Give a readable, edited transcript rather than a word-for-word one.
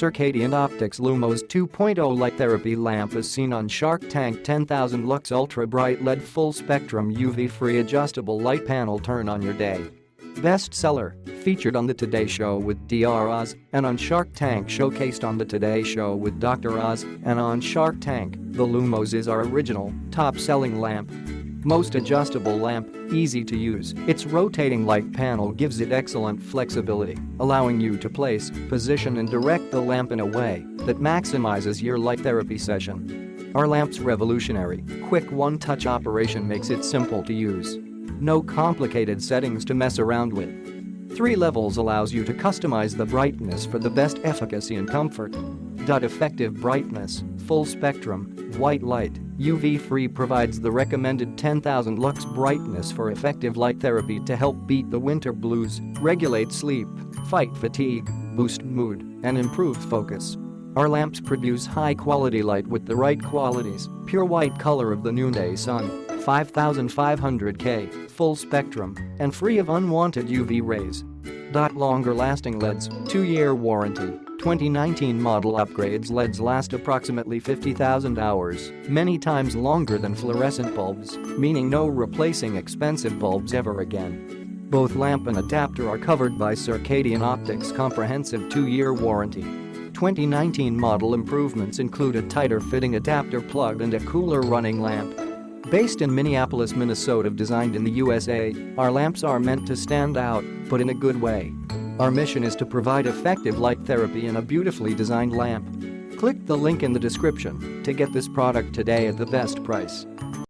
Circadian Optics Lumos 2.0 light therapy lamp is seen on Shark Tank. 10,000 lux ultra bright LED full spectrum UV-free adjustable light panel. Turn on your day. Bestseller, featured on the Today Show with Dr. Oz and on Shark Tank, showcased on the Today Show with Dr. Oz and on Shark Tank. The Lumos is our original, top-selling lamp. Most adjustable lamp, easy to use. Its rotating light panel gives it excellent flexibility, allowing you to place, position and direct the lamp in a way that maximizes your light therapy session. Our lamp's revolutionary, quick one-touch operation makes it simple to use. No complicated settings to mess around with. 3 levels allows you to customize the brightness for the best efficacy and comfort. Effective brightness, full spectrum, white light, UV-free provides the recommended 10,000 lux brightness for effective light therapy to help beat the winter blues, regulate sleep, fight fatigue, boost mood, and improve focus. Our lamps produce high-quality light with the right qualities: pure white color of the noonday sun, 5500 K, full spectrum, and free of unwanted UV rays. Longer-lasting LEDs, 2-year warranty. 2019 model upgrades. LEDs last approximately 50,000 hours, many times longer than fluorescent bulbs, meaning no replacing expensive bulbs ever again. Both lamp and adapter are covered by Circadian Optics' comprehensive 2-year warranty. 2019 model improvements include a tighter-fitting adapter plug and a cooler running lamp. Based in Minneapolis, Minnesota, designed in the USA, our lamps are meant to stand out, but in a good way. Our mission is to provide effective light therapy in a beautifully designed lamp. Click the link in the description to get this product today at the best price.